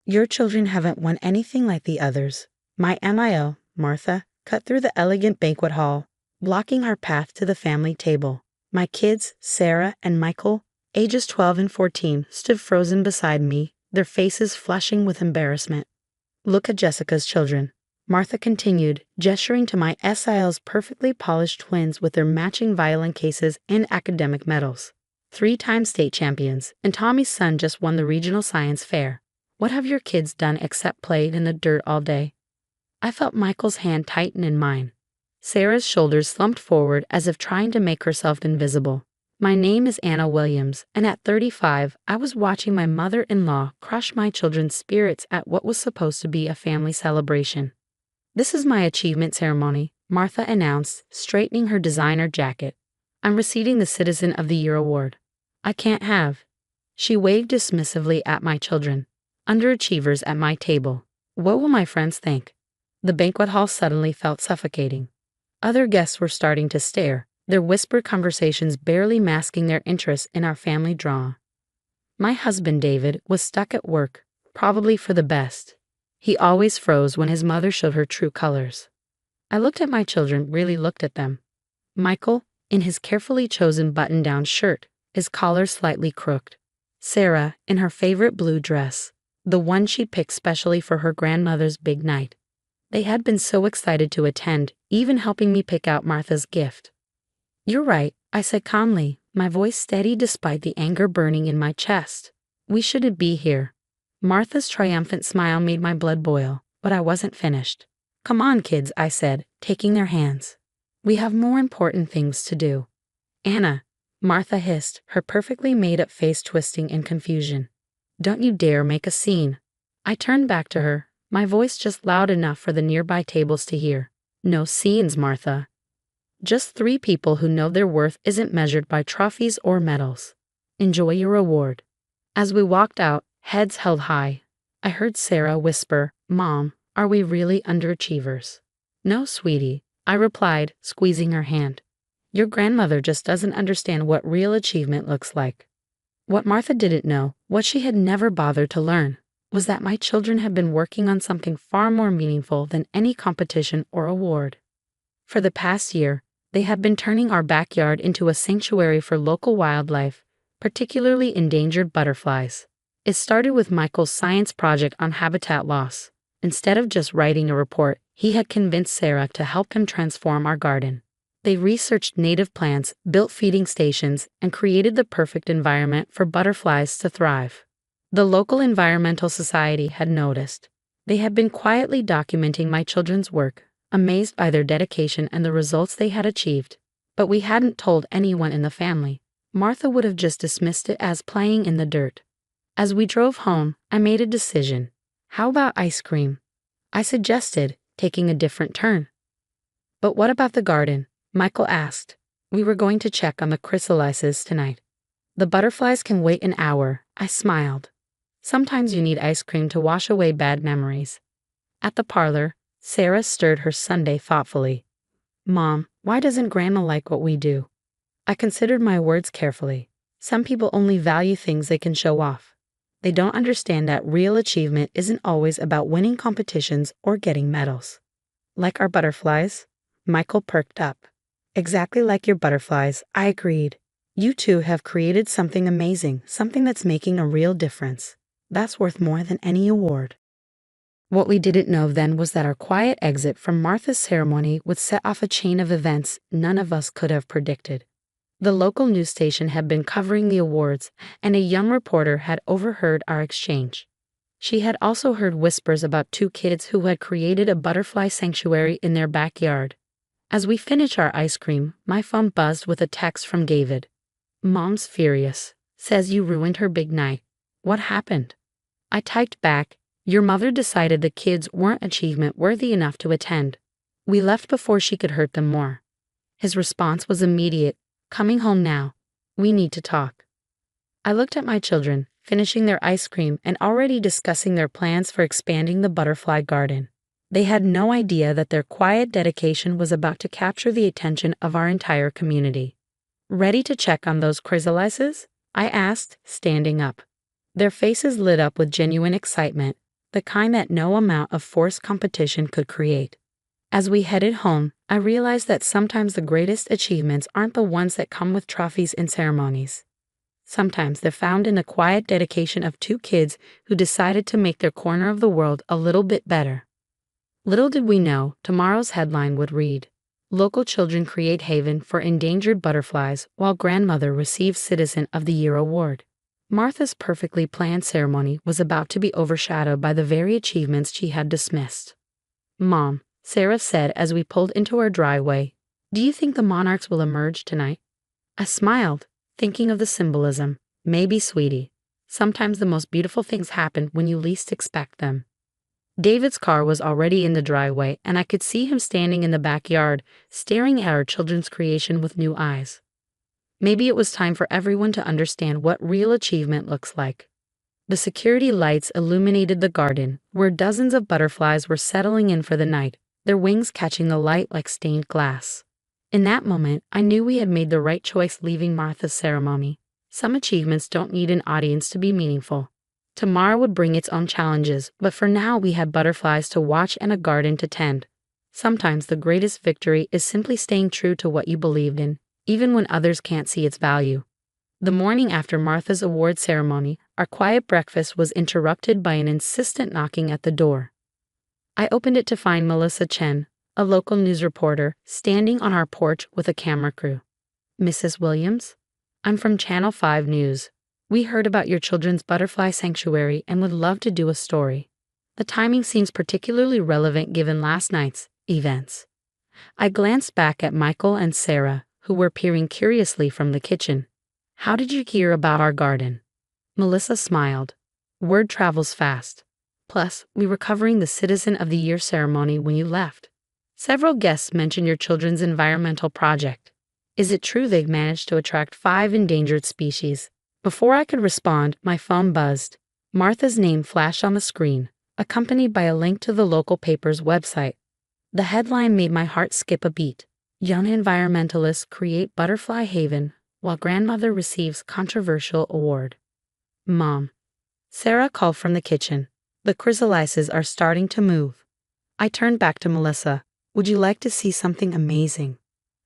Your children haven't won anything like the others. My MIO, Martha, cut through the elegant banquet hall, blocking our path to the family table. My kids, Sarah and Michael, ages 12 and 14, stood frozen beside me, their faces flushing with embarrassment. Look at Jessica's children, Martha continued, gesturing to my SIL's perfectly polished twins with their matching violin cases and academic medals. 3-time state champions, and Tommy's son just won the regional science fair. What have your kids done except played in the dirt all day? I felt Michael's hand tighten in mine. Sarah's shoulders slumped forward as if trying to make herself invisible. My name is Anna Williams, and at 35, I was watching my mother-in-law crush my children's spirits at what was supposed to be a family celebration. This is my achievement ceremony, Martha announced, straightening her designer jacket. I'm receiving the Citizen of the Year award. I can't have. She waved dismissively at my children. Underachievers at my table. What will my friends think? The banquet hall suddenly felt suffocating. Other guests were starting to stare, their whispered conversations barely masking their interest in our family drama. My husband, David, was stuck at work, probably for the best. He always froze when his mother showed her true colors. I looked at my children, really looked at them. Michael, in his carefully chosen button-down shirt, his collar slightly crooked. Sarah, in her favorite blue dress, the one she picked specially for her grandmother's big night. They had been so excited to attend, even helping me pick out Martha's gift. You're right, I said calmly, my voice steady despite the anger burning in my chest. We shouldn't be here. Martha's triumphant smile made my blood boil, but I wasn't finished. Come on, kids, I said, taking their hands. We have more important things to do. Anna, Martha hissed, her perfectly made-up face twisting in confusion. Don't you dare make a scene. I turned back to her, my voice just loud enough for the nearby tables to hear. No scenes, Martha. Just 3 people who know their worth isn't measured by trophies or medals. Enjoy your award. As we walked out, heads held high, I heard Sarah whisper, Mom, are we really underachievers? No, sweetie, I replied, squeezing her hand. Your grandmother just doesn't understand what real achievement looks like. What Martha didn't know, what she had never bothered to learn, was that my children had been working on something far more meaningful than any competition or award. For the past year, they have been turning our backyard into a sanctuary for local wildlife, particularly endangered butterflies. It started with Michael's science project on habitat loss. Instead of just writing a report, he had convinced Sarah to help him transform our garden. They researched native plants, built feeding stations, and created the perfect environment for butterflies to thrive. The local environmental society had noticed. They had been quietly documenting my children's work, amazed by their dedication and the results they had achieved. But we hadn't told anyone in the family. Martha would have just dismissed it as playing in the dirt. As we drove home, I made a decision. How about ice cream? I suggested, taking a different turn. But what about the garden? Michael asked. We were going to check on the chrysalises tonight. The butterflies can wait an hour, I smiled. Sometimes you need ice cream to wash away bad memories. At the parlor, Sarah stirred her sundae thoughtfully. Mom, why doesn't Grandma like what we do? I considered my words carefully. Some people only value things they can show off. They don't understand that real achievement isn't always about winning competitions or getting medals. Like our butterflies? Michael perked up. Exactly like your butterflies, I agreed. You two have created something amazing, something that's making a real difference. That's worth more than any award. What we didn't know then was that our quiet exit from Martha's ceremony would set off a chain of events none of us could have predicted. The local news station had been covering the awards, and a young reporter had overheard our exchange. She had also heard whispers about 2 kids who had created a butterfly sanctuary in their backyard. As we finished our ice cream, my phone buzzed with a text from David. Mom's furious. Says you ruined her big night. What happened? I typed back, your mother decided the kids weren't achievement worthy enough to attend. We left before she could hurt them more. His response was immediate. Coming home now. We need to talk. I looked at my children, finishing their ice cream and already discussing their plans for expanding the butterfly garden. They had no idea that their quiet dedication was about to capture the attention of our entire community. Ready to check on those chrysalises? I asked, standing up. Their faces lit up with genuine excitement. the kind that no amount of forced competition could create. As we headed home, I realized that sometimes the greatest achievements aren't the ones that come with trophies and ceremonies. Sometimes they're found in the quiet dedication of two kids who decided to make their corner of the world a little bit better. Little did we know, tomorrow's headline would read, "Local children create haven for endangered butterflies while grandmother receives Citizen of the Year award." Martha's perfectly planned ceremony was about to be overshadowed by the very achievements she had dismissed. "Mom," Sarah said as we pulled into our driveway, "do you think the monarchs will emerge tonight?" I smiled, thinking of the symbolism. "Maybe, sweetie. Sometimes the most beautiful things happen when you least expect them." David's car was already in the driveway, and I could see him standing in the backyard, staring at our children's creation with new eyes. Maybe it was time for everyone to understand what real achievement looks like. The security lights illuminated the garden, where dozens of butterflies were settling in for the night, their wings catching the light like stained glass. In that moment, I knew we had made the right choice leaving Martha's ceremony. Some achievements don't need an audience to be meaningful. Tomorrow would bring its own challenges, but for now we had butterflies to watch and a garden to tend. Sometimes the greatest victory is simply staying true to what you believed in, even when others can't see its value. The morning after Martha's award ceremony, our quiet breakfast was interrupted by an insistent knocking at the door. I opened it to find Melissa Chen, a local news reporter, standing on our porch with a camera crew. "Mrs. Williams? I'm from Channel 5 News. We heard about your children's butterfly sanctuary and would love to do a story. The timing seems particularly relevant given last night's events." I glanced back at Michael and Sarah, who were peering curiously from the kitchen. "How did you hear about our garden?" Melissa smiled. "Word travels fast. Plus, we were covering the Citizen of the Year ceremony when you left. Several guests mentioned your children's environmental project. Is it true they've managed to attract 5 endangered species?" Before I could respond, my phone buzzed. Martha's name flashed on the screen, accompanied by a link to the local paper's website. The headline made my heart skip a beat. "Young environmentalists create butterfly haven while grandmother receives controversial award." "Mom," Sarah called from the kitchen, "the chrysalises are starting to move." I turned back to Melissa. "Would you like to see something amazing?"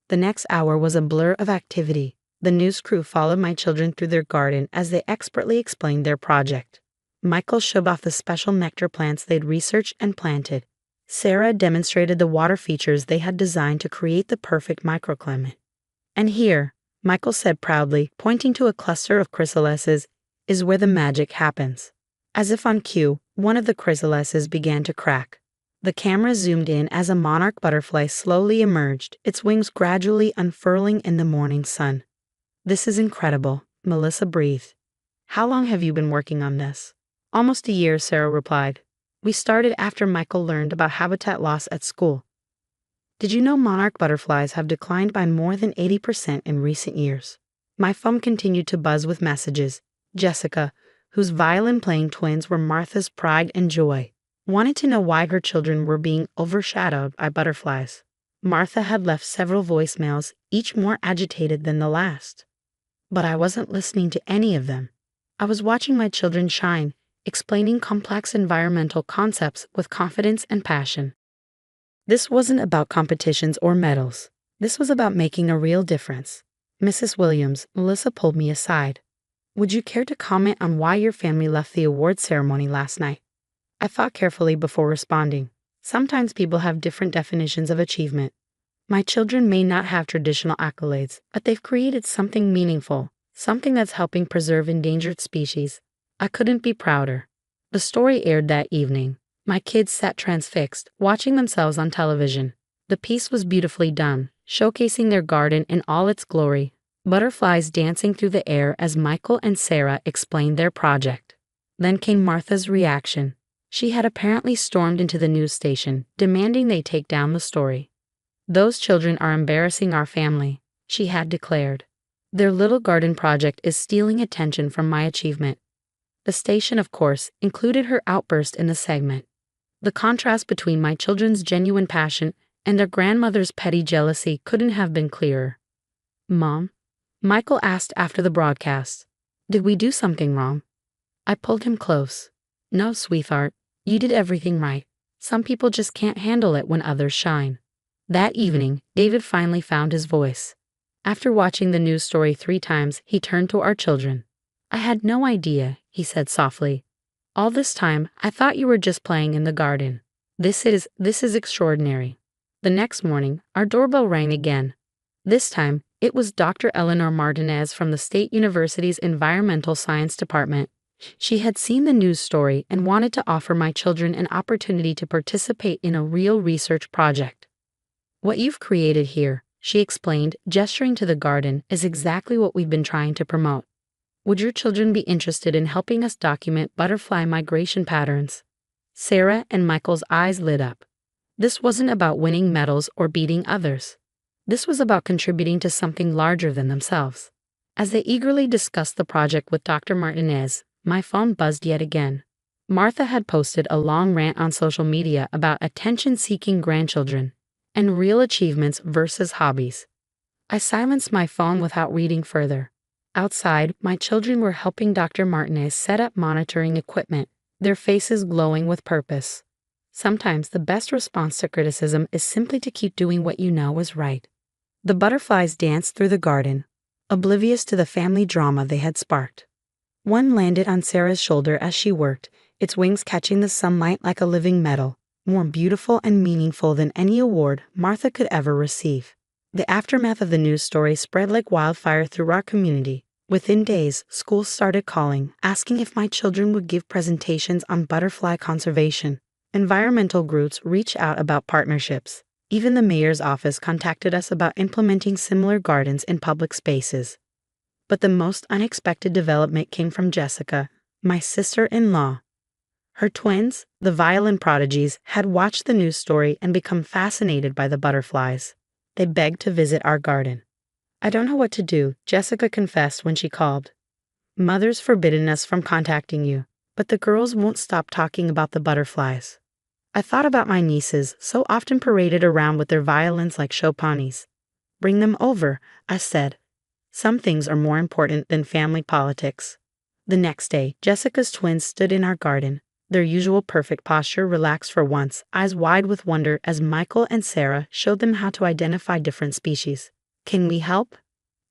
The next hour was a blur of activity. The news crew followed my children through their garden as they expertly explained their project. Michael showed off the special nectar plants they'd researched and planted. Sarah demonstrated the water features they had designed to create the perfect microclimate. "And here," Michael said proudly, pointing to a cluster of chrysalises, "is where the magic happens." As if on cue, one of the chrysalises began to crack. The camera zoomed in as a monarch butterfly slowly emerged, its wings gradually unfurling in the morning sun. "This is incredible," Melissa breathed. "How long have you been working on this?" "Almost a year," Sarah replied. "We started after Michael learned about habitat loss at school." "Did you know monarch butterflies have declined by more than 80% in recent years?" My phone continued to buzz with messages. Jessica, whose violin-playing twins were Martha's pride and joy, wanted to know why her children were being overshadowed by butterflies. Martha had left several voicemails, each more agitated than the last. But I wasn't listening to any of them. I was watching my children shine, explaining complex environmental concepts with confidence and passion. This wasn't about competitions or medals. This was about making a real difference. "Mrs. Williams," Melissa pulled me aside. "Would you care to comment on why your family left the award ceremony last night?" I thought carefully before responding. Sometimes people have different definitions of achievement. My children may not have traditional accolades, but they've created something meaningful, something that's helping preserve endangered species. I couldn't be prouder. The story aired that evening. My kids sat transfixed, watching themselves on television. The piece was beautifully done, showcasing their garden in all its glory, butterflies dancing through the air as Michael and Sarah explained their project. Then came Martha's reaction. She had apparently stormed into the news station, demanding they take down the story. "Those children are embarrassing our family," she had declared. "Their little garden project is stealing attention from my achievement." The station, of course, included her outburst in the segment. The contrast between my children's genuine passion and their grandmother's petty jealousy couldn't have been clearer. "Mom?" Michael asked after the broadcast. "Did we do something wrong?" I pulled him close. "No, sweetheart. You did everything right. Some people just can't handle it when others shine. That evening, David finally found his voice. After watching the news story 3 times, he turned to our children. I had no idea, he said softly. All this time, I thought you were just playing in the garden. This is extraordinary. The next morning, our doorbell rang again. This time, it was Dr. Eleanor Martinez from the State University's Environmental Science Department. She had seen the news story and wanted to offer my children an opportunity to participate in a real research project. What you've created here, she explained, gesturing to the garden, is exactly what we've been trying to promote. Would your children be interested in helping us document butterfly migration patterns? Sarah and Michael's eyes lit up. This wasn't about winning medals or beating others. This was about contributing to something larger than themselves. As they eagerly discussed the project with Dr. Martinez, my phone buzzed yet again. Martha had posted a long rant on social media about attention-seeking grandchildren and real achievements versus hobbies. I silenced my phone without reading further. Outside, my children were helping Dr. Martinez set up monitoring equipment, their faces glowing with purpose. Sometimes the best response to criticism is simply to keep doing what you know is right. The butterflies danced through the garden, oblivious to the family drama they had sparked. One landed on Sarah's shoulder as she worked, its wings catching the sunlight like a living medal, more beautiful and meaningful than any award Martha could ever receive. The aftermath of the news story spread like wildfire through our community. Within days, schools started calling, asking if my children would give presentations on butterfly conservation. Environmental groups reached out about partnerships. Even the mayor's office contacted us about implementing similar gardens in public spaces. But the most unexpected development came from Jessica, my sister-in-law. Her twins, the violin prodigies, had watched the news story and become fascinated by the butterflies. They begged to visit our garden. I don't know what to do, Jessica confessed when she called. Mother's forbidden us from contacting you, but the girls won't stop talking about the butterflies. I thought about my nieces, so often paraded around with their violins like show ponies. Bring them over, I said. Some things are more important than family politics. The next day, Jessica's twins stood in our garden, their usual perfect posture relaxed for once, eyes wide with wonder as Michael and Sarah showed them how to identify different species. Can we help?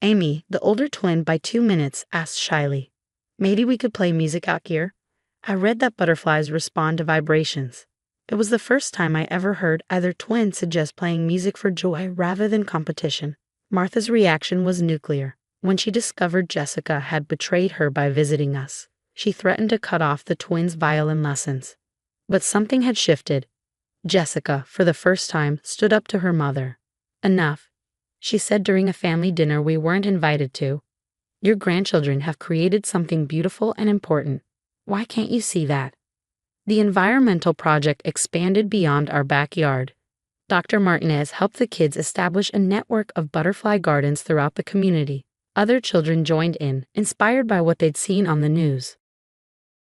Amy, the older twin by 2 minutes, asked shyly. Maybe we could play music out here? I read that butterflies respond to vibrations. It was the first time I ever heard either twin suggest playing music for joy rather than competition. Martha's reaction was nuclear. When she discovered Jessica had betrayed her by visiting us, she threatened to cut off the twins' violin lessons. But something had shifted. Jessica, for the first time, stood up to her mother. Enough, she said during a family dinner we weren't invited to. Your grandchildren have created something beautiful and important. Why can't you see that? The environmental project expanded beyond our backyard. Dr. Martinez helped the kids establish a network of butterfly gardens throughout the community. Other children joined in, inspired by what they'd seen on the news.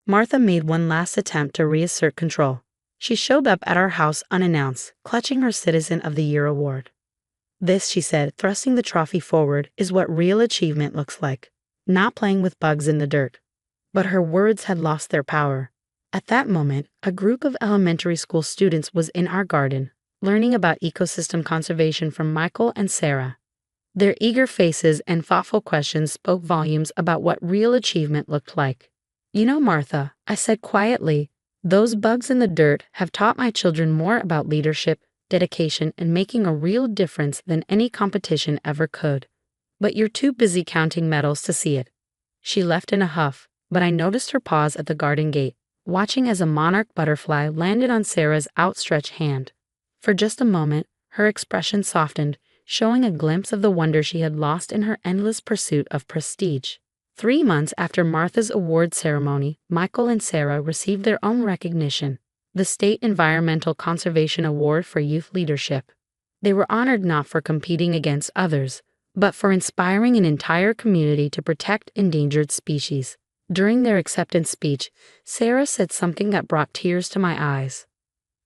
Martha made one last attempt to reassert control. She showed up at our house unannounced, clutching her Citizen of the Year award. This, she said, thrusting the trophy forward, is what real achievement looks like. Not playing with bugs in the dirt. But her words had lost their power. At that moment, a group of elementary school students was in our garden, learning about ecosystem conservation from Michael and Sarah. Their eager faces and thoughtful questions spoke volumes about what real achievement looked like. You know, Martha, I said quietly, those bugs in the dirt have taught my children more about leadership, dedication, and making a real difference than any competition ever could. But you're too busy counting medals to see it. She left in a huff, but I noticed her pause at the garden gate, watching as a monarch butterfly landed on Sarah's outstretched hand. For just a moment, her expression softened, showing a glimpse of the wonder she had lost in her endless pursuit of prestige. 3 months after Martha's award ceremony, Michael and Sarah received their own recognition, the State Environmental Conservation Award for Youth Leadership. They were honored not for competing against others, but for inspiring an entire community to protect endangered species. During their acceptance speech, Sarah said something that brought tears to my eyes.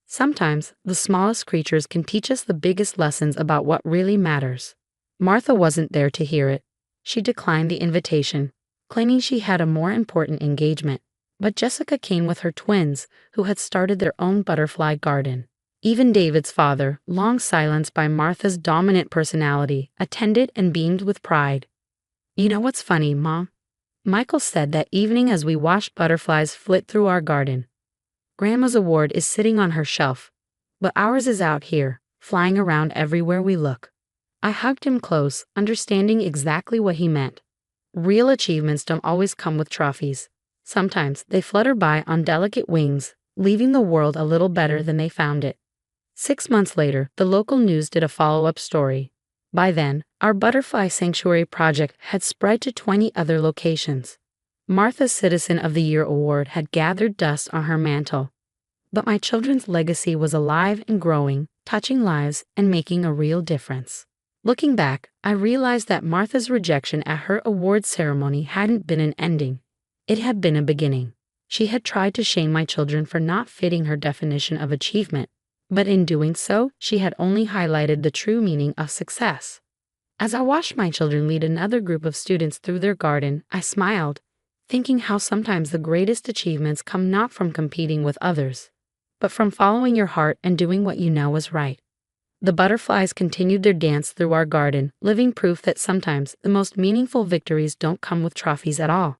Sometimes, the smallest creatures can teach us the biggest lessons about what really matters. Martha wasn't there to hear it. She declined the invitation, claiming she had a more important engagement. But Jessica came with her twins, who had started their own butterfly garden. Even David's father, long silenced by Martha's dominant personality, attended and beamed with pride. "You know what's funny, Mom?" Michael said that evening as we watched butterflies flit through our garden. "Grandma's award is sitting on her shelf, but ours is out here, flying around everywhere we look." I hugged him close, understanding exactly what he meant. Real achievements don't always come with trophies. Sometimes they flutter by on delicate wings, leaving the world a little better than they found it. 6 months later, the local news did a follow-up story. By then, our butterfly sanctuary project had spread to 20 other locations. Martha's Citizen of the Year award had gathered dust on her mantle. But my children's legacy was alive and growing, touching lives and making a real difference. Looking back, I realized that Martha's rejection at her award ceremony hadn't been an ending. It had been a beginning. She had tried to shame my children for not fitting her definition of achievement, but in doing so, she had only highlighted the true meaning of success. As I watched my children lead another group of students through their garden, I smiled, thinking how sometimes the greatest achievements come not from competing with others, but from following your heart and doing what you know is right. The butterflies continued their dance through our garden, living proof that sometimes the most meaningful victories don't come with trophies at all.